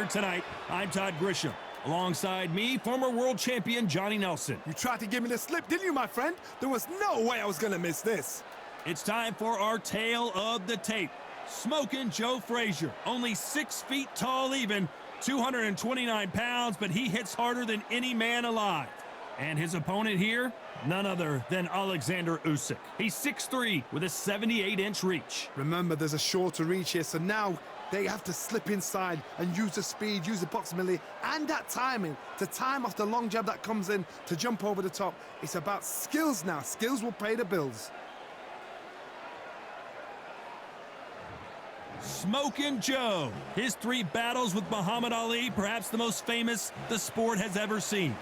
Center tonight. I'm Todd Grisham. Alongside me, former world champion Johnny Nelson. You tried to give me the slip, didn't you, my friend? There was no way I was going to miss this. It's time for our tale of the tape. Smoking Joe Frazier, only 6 feet tall even, 229 pounds, but he hits harder than any man alive. And his opponent here, none other than Oleksandr Usyk. He's 6'3", with a 78-inch reach. Remember, there's a shorter reach here, so now they have to slip inside and use the speed, use the proximity, and that timing to time off the long jab that comes in to jump over the top. It's about skills now. Skills will pay the bills. Smoking Joe. His 3 battles with Muhammad Ali, perhaps the most famous the sport has ever seen.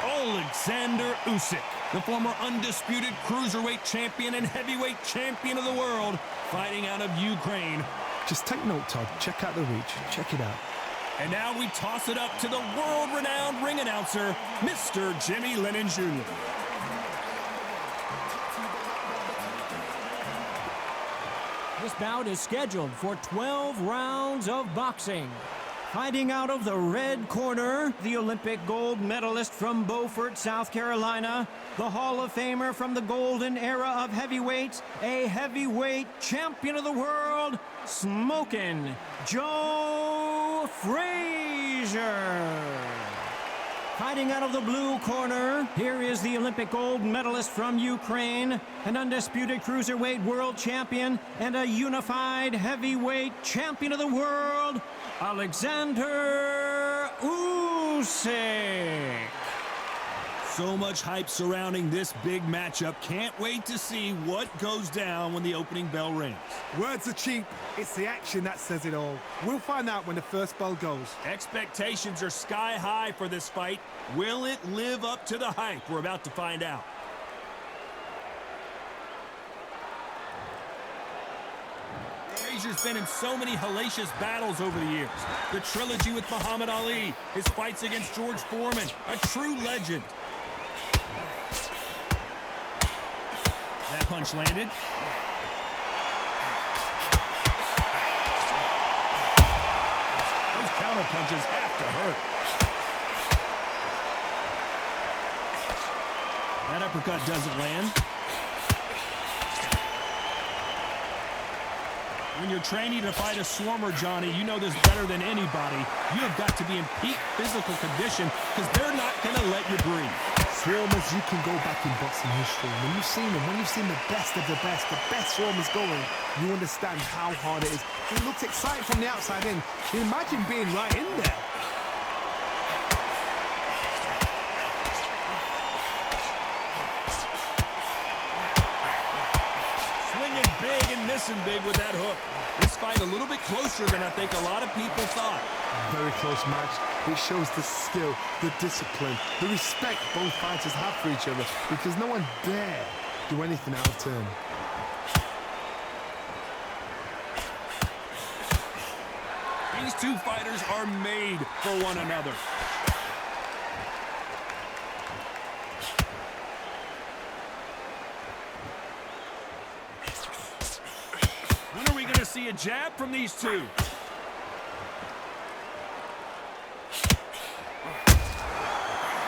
Oleksandr Usyk, the former undisputed cruiserweight champion and heavyweight champion of the world, fighting out of Ukraine. Just take note, Todd. Check out the reach. Check it out. And now we toss it up to the world-renowned ring announcer, Mr. Jimmy Lennon Jr. This bout is scheduled for 12 rounds of boxing. Fighting out of the red corner, the Olympic gold medalist from Beaufort, South Carolina, the Hall of Famer from the golden era of heavyweights, a heavyweight champion of the world, Smoking Joe Frazier. Fighting out of the blue corner, here is the Olympic gold medalist from Ukraine, an undisputed cruiserweight world champion, and a unified heavyweight champion of the world, Oleksandr Usyk. So much hype surrounding this big matchup. Can't wait to see what goes down when the opening bell rings. Words are cheap. It's the action that says it all. We'll find out when the first bell goes. Expectations are sky high for this fight. Will it live up to the hype? We're about to find out. Frazier's been in so many hellacious battles over the years. The trilogy with Muhammad Ali, his fights against George Foreman, a true legend. That punch landed. Those counter punches have to hurt. That uppercut doesn't land. When you're training to fight a swarmer, Johnny, you know this better than anybody. You have got to be in peak physical condition because they're not going to let you breathe. Swarmers, you can go back in boxing history. When you've seen them, when you've seen the best of the best swarmers going, you understand how hard it is. It looks exciting from the outside in. Imagine being right in there. Swinging big and missing big with that hook. This fight a little bit closer than I think a lot of people thought. Very close match. It shows the skill, the discipline, the respect both fighters have for each other because no one dare do anything out of turn. These two fighters are made for one another. When are we going to see a jab from these two?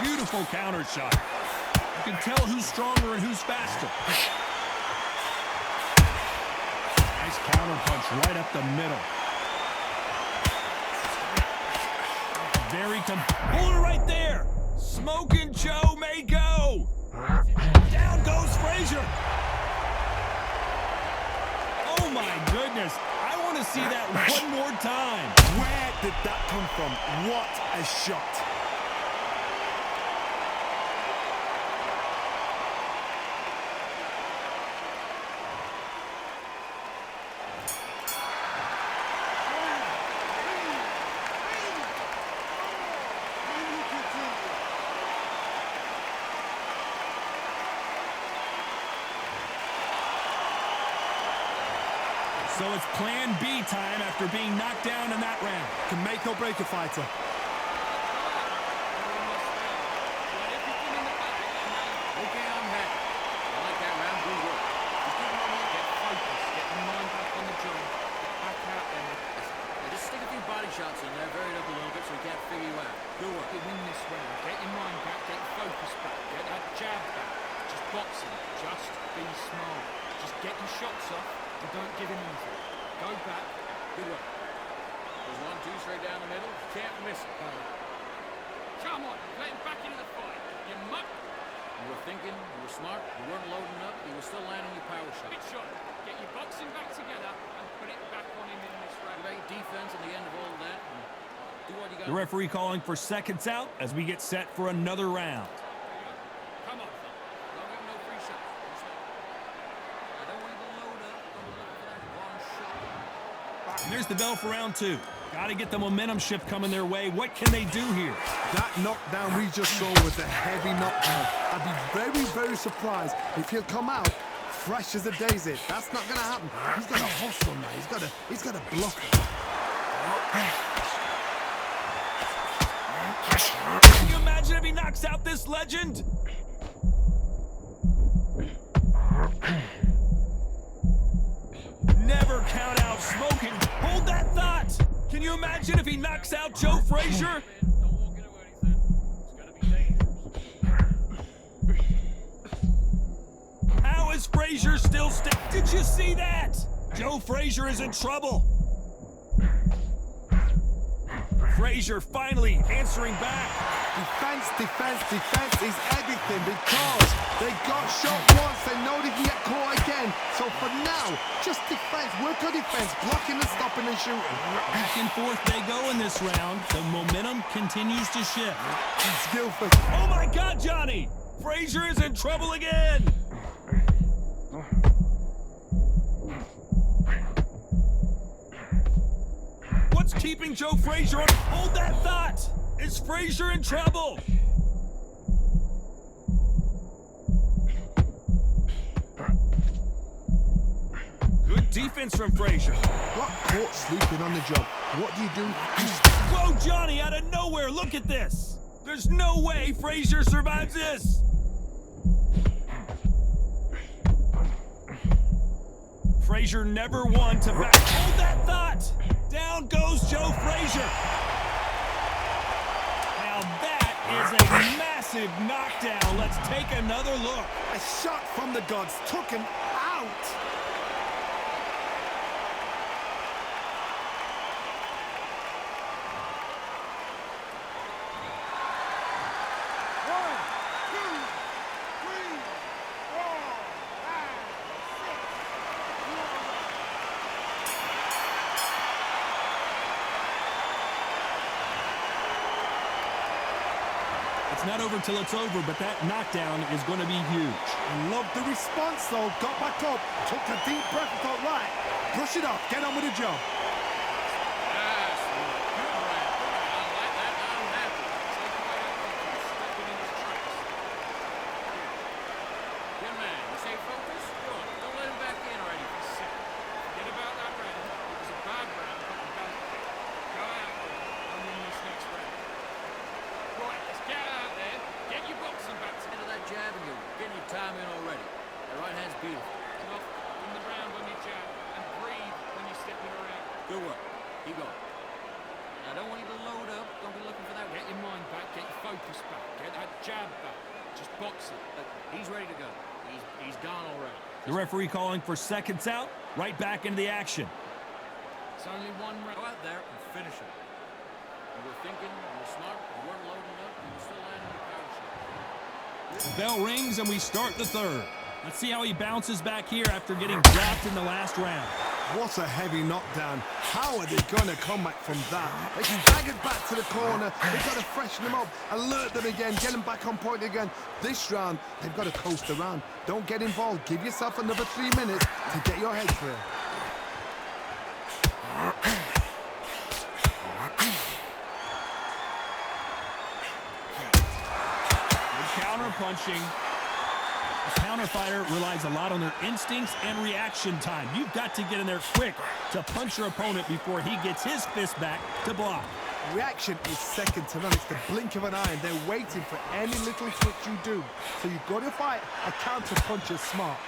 Beautiful counter shot. You can tell who's stronger and who's faster. Nice counter punch right up the middle. Very pull it right there. Smoking Joe may go. Down goes Frazier. Oh my goodness. I want to see that one more time. Where did that come from? What a shot. So it's plan B time after being knocked down in that round. Can make or break a fighter. off and don't give him anything. Go back. Good work. There's 1-2 straight down the middle. Can't miss it. Come on, let him back into the fight. You muck. You were thinking, you were smart, you weren't loading up, you were still landing your power shot. Big shot. Get your boxing back together and put it back on him in this round. Great defense at the end of all of that. And do what you got. The referee calling for seconds out as we get set for another round. Come on. Don't give him no free shots. I don't want you to load up. Don't be looking for that one shot. And there's the bell for round 2. Got to get the momentum shift coming their way. What can they do here? That knockdown we just saw was a heavy knockdown. I'd be very, very surprised if he'll come out fresh as a daisy. That's not going to happen. He's got to hustle now. He's got to block it. Can you imagine if he knocks out this legend? Never count out smoking. Hold that thought. Can you imagine if he knocks out Joe Frazier? Don't walk into anything. It's going to be dangerous. How is Frazier still Did you see that? Joe Frazier is in trouble. Frazier finally answering back. Defense is everything because they got shot once. They know they can get caught again. So for now, just defense. Work on defense, blocking and stopping and shooting. Back and forth they go in this round. The momentum continues to shift. Skillful. Oh my God, Johnny! Frazier is in trouble again! What's keeping Joe Frazier on? Hold that thought! Is Frazier in trouble? Good defense from Frazier. Got caught sleeping on the job. What do you do? Whoa, Johnny, out of nowhere, look at this! There's no way Frazier survives this! Frazier never won to back. Hold that thought! Down goes Joe Frazier. Now that is a massive knockdown. Let's take another look. A shot from the gods took him out. It's not over till it's over, but that knockdown is going to be huge. Love the response though. Got back up, took a deep breath and thought, right, brush it off, get on with the job. Yes, good round. I like that. I'm happy. Take away that one from stepping in his tracks. Good man. You stay focused? Good. Don't let him back in already. He's sick. Forget about that round. It was a bad round, but we got it. Go out there and win this next round. Right, let's get out there. Get your boxing back Into that jab and you're getting your time in already. That right hand's beautiful. together. In the round on your jab and breathe when you're stepping around. Good work. Keep going. I don't want you to load up. Don't be looking for that. Get your mind back, get your focus back, get that jab back. Just box it. He's ready to go. He's gone already. The referee calling for seconds out. Right back into the action. It's only one Go round. out there and finish it. You were thinking, you were smart, you weren't loading up, you were still landing your power shot. The bell rings and we start the third. Let's see how he bounces back here after getting dropped in the last round. What a heavy knockdown. How are they going to come back from that? They staggered back to the corner. They've got to freshen them up, alert them again, get them back on point again. This round, they've got to coast around. Don't get involved. Give yourself another 3 minutes to get your head clear. Counter punching. A counter fighter relies a lot on their instincts and reaction time. You've got to get in there quick to punch your opponent before he gets his fist back to block. Reaction is second to none. It's the blink of an eye, and they're waiting for any little twitch you do. So you've got to fight a counter puncher smart.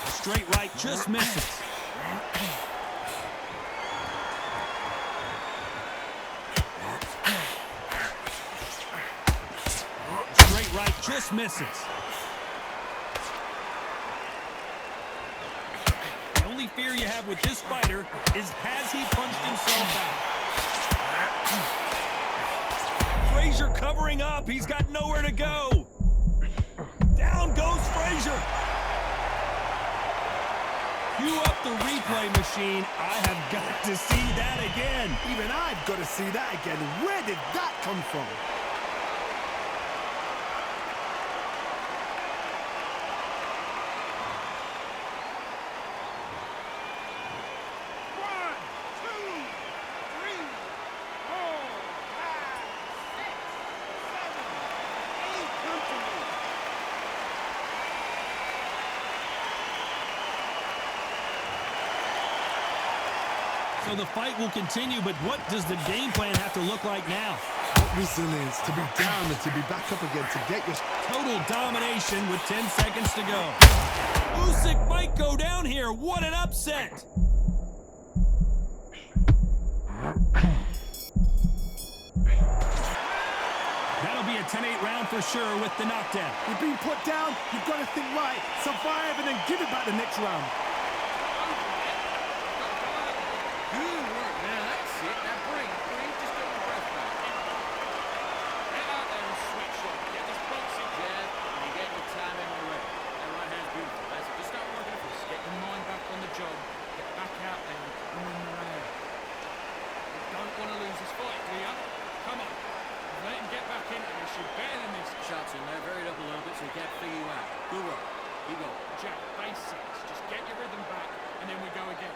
Straight right just misses. Straight right just just misses. The only fear you have with this fighter is, has he punched himself out? Frazier covering up. He's got nowhere to go. Down goes Frazier. Cue up the replay machine. I have got to see that again. Even I've got to see that again. Where did that come from? So the fight will continue, but what does the game plan have to look like now? Resilience, to be down and to be back up again, to get your... Total domination with 10 seconds to go. Usyk might go down here. What an upset! That'll be a 10-8 round for sure with the knockdown. You're being put down, you've got to think right, survive and then give it back the next round. Good work. Now that's it. Now breathe. Just get your breath back. Get out there and switch up. Get this boxing jab and you get your time in the ring. That right hand's beautiful. That's it. Just start working for us. Get your mind back on the job. Get back out there and win the round. You don't want to lose this fight, do you? Come on. Let him get back into this. You're better than this. Shots in there. Varied up a little bit so he can't figure you out. Good work. You go. Jab. Basics. Just get your rhythm back and then we go again.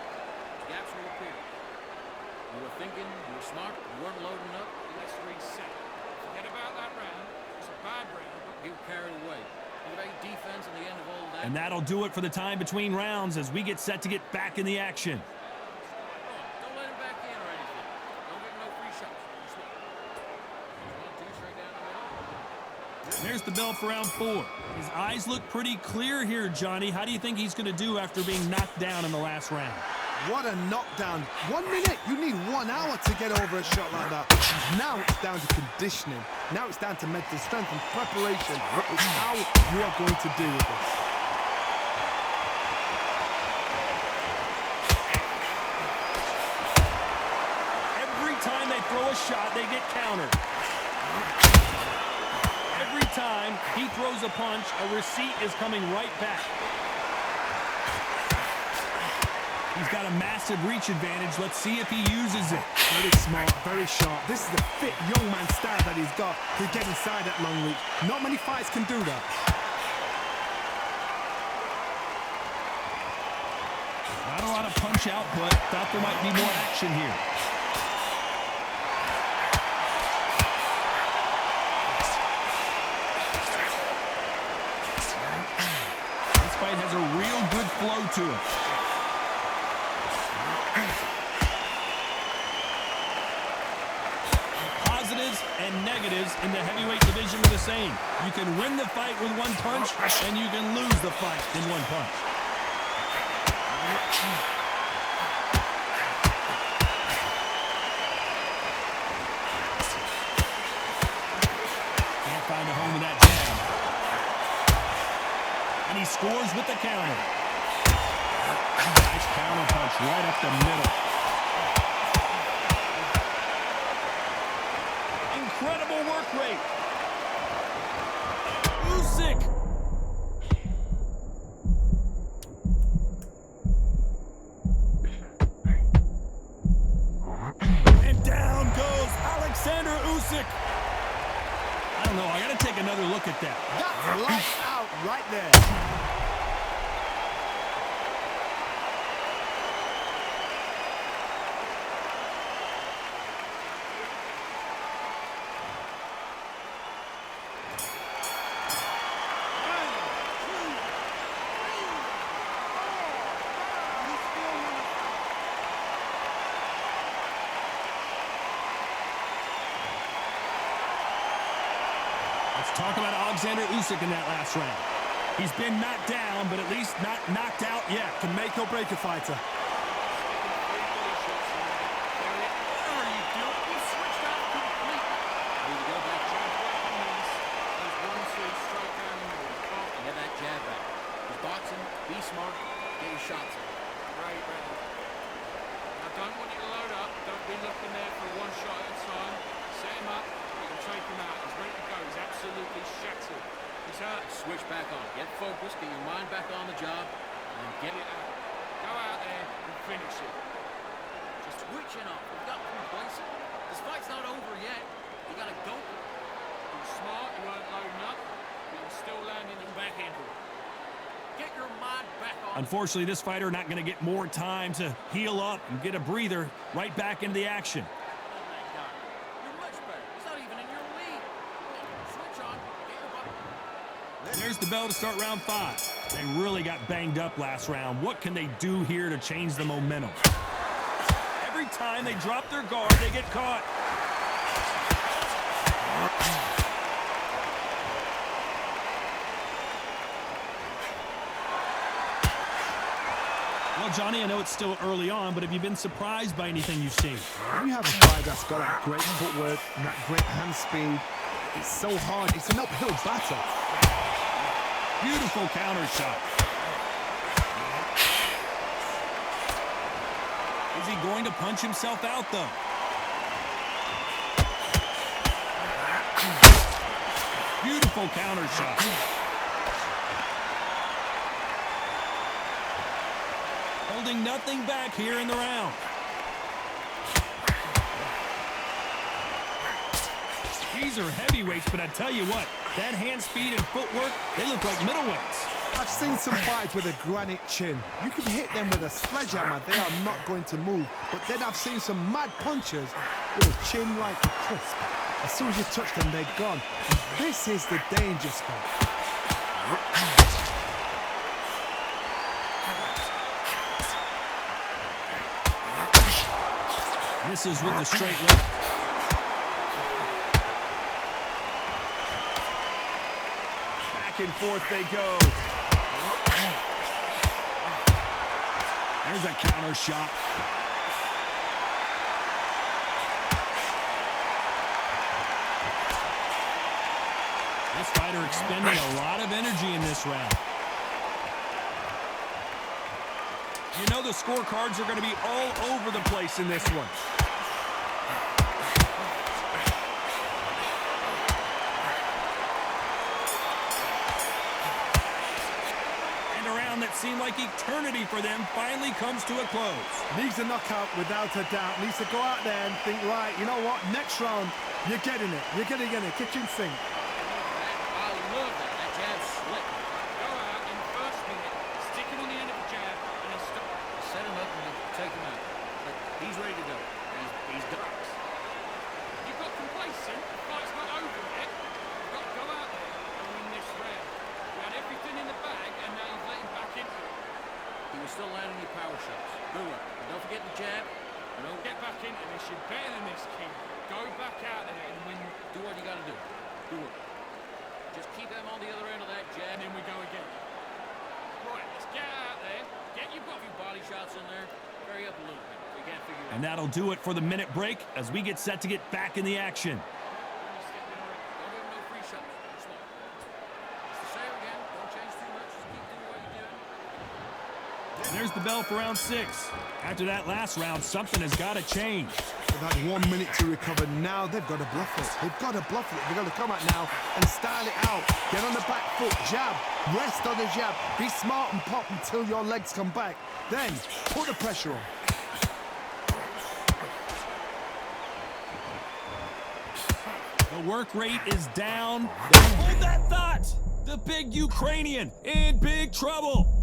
Gaps will appear. You were thinking, you were smart, you weren't loading up. Let's reset. Forget about that round. It's a bad round, but you carried away. Think about your defense and the end of all that. And that'll do it for the time between rounds as we get set to get back in the action. Don't let him back in or anything. Don't give him no free shots. Just look. 1, 2, straight down the middle. There's the bell for round 4. His eyes look pretty clear here, Johnny. How do you think he's going to do after being knocked down in the last round? What a knockdown. 1 minute, you need 1 hour to get over a shot like that. Now it's down to conditioning. Now it's down to mental strength and preparation. It's how you are going to deal with this. Every time they throw a shot, they get countered. Every time he throws a punch, a receipt is coming right back. He's got a massive reach advantage. Let's see if he uses it. Very smart, very sharp. This is the fit young man style that he's got to get inside that long reach. Not many fights can do that. Not a lot of punch output. Thought there might be more action here. This fight has a real good flow to it. Positives and negatives in the heavyweight division are the same. You can win the fight with 1 punch, and you can lose the fight in 1 punch. Can't find a home with that jab. And he scores with the counter. Nice counter punch right up the middle. Incredible work rate. Usyk. And down goes Oleksandr Usyk. I don't know. I got to take another look at that. That's lights out right there. Let's talk about Oleksandr Usyk in that last round. He's been knocked down, but at least not knocked out yet. Can make or break a fighter. Strike switch back on. Get focused, get your mind back on the job, and get it out. Go out there and finish it. Just switching off. We've got complacent. This fight's not over yet. You gotta go. You're smart, you weren't loading up, but you're still landing them back into it. Get your mind back on. Unfortunately, this fighter not going to get more time to heal up and get a breather. Right back into the action. You're much better. He's not even in your league. Switch on. Get your button. There's the bell to start round 5. They really got banged up last round. What can they do here to change the momentum? Every time they drop their guard, they get caught. Well, Johnny, I know it's still early on, but have you been surprised by anything you've seen? When you have a fight that's got that great footwork and that great hand speed, it's so hard. It's an uphill battle. Beautiful counter shot. Is he going to punch himself out, though? Beautiful counter shot. Holding nothing back here in the round. These are heavyweights, but I tell you what, that hand speed and footwork, they look like middleweights. I've seen some fights with a granite chin. You can hit them with a sledgehammer, they are not going to move. But then I've seen some mad punchers with a chin like a crisp. As soon as you touch them, they're gone. And this is the danger spot. Misses with the straight left. Back and forth they go. There's a counter shot. This fighter expending a lot of energy in this round. You know the scorecards are going to be all over the place in this one. And a round that seemed like eternity for them finally comes to a close. Needs a knockout without a doubt. Needs to go out there and think, right, you know what, next round, you're getting it. You're going to get it. Kitchen sink. I love that. That jab's slick. Go out in the first minute, stick him on the end of the jab, and then stop. Set him up and then take him out. But he's ready to go. He's done. You got complacent, the fight's not over yet. You've got to go out there and win this round. You had everything in the bag, and now you've let him back into it. He was still landing your power shots. Good one. Don't forget the jab. You know, Get back into this, you're better than this, King. Go back out there and win. do what you got to do. Do it. Just keep him on the other end of that jab. And then we go again. Right, let's get out there. Get your A few body shots in there. Hurry up a little bit. We can't figure it out. And that'll do it for the minute break as we get set to get back in the action. Don't give him no free shots. Small. It's the same again. Don't change too much. Just keep doing what you're doing. And there's the bell for round 6. After that last round, something has got to change. They've had 1 minute to recover. Now they've got to bluff it. They've got to bluff it. They've got to come out now and style it out. Get on the back foot, jab, rest on the jab. Be smart and pop until your legs come back. Then put the pressure on. The work rate is down. Hold that thought! The big Ukrainian in big trouble.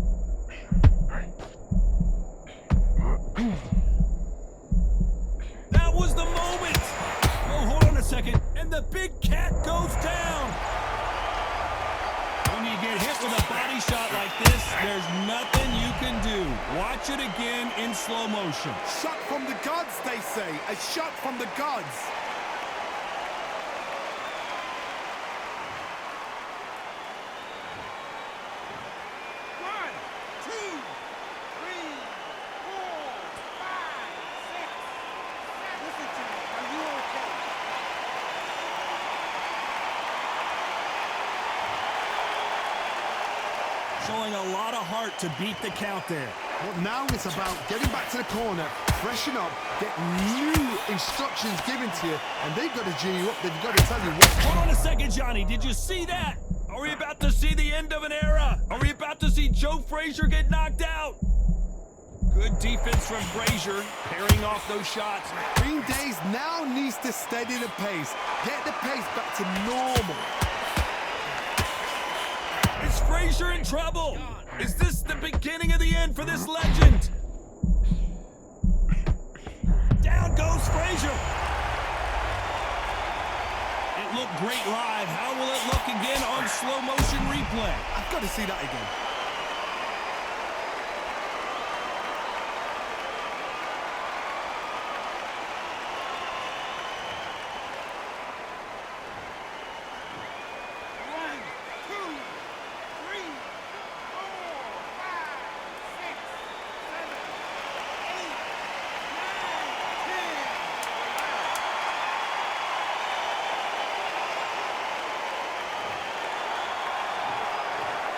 That was the moment. Oh, hold on a second. And the big cat goes down. When you get hit with a body shot like this, there's nothing you can do. Watch it again in slow motion. Shot from the gods, they say. A shot from the gods. One, two, three, four, five, six, seven. Listen to me. Are you okay? Showing a lot of heart to beat the count there. But now it's about getting back to the corner, freshen up, get new instructions given to you, and they've got to G you up. They've got to tell you what. Hold on a second, Johnny. Did you see that? Are we about to see the end of an era? Are we about to see Joe Frazier get knocked out? Good defense from Frazier, pairing off those shots. Green Days now needs to steady the pace. Get the pace back to normal. Is Frazier in trouble? Is this the beginning of the end for this legend? Down goes Frazier. It looked great live. How will it look again on slow motion replay? I've got to see that again.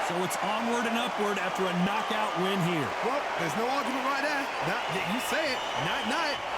So it's onward and upward after a knockout win here. Well, there's no argument right there. You say it. Night-night.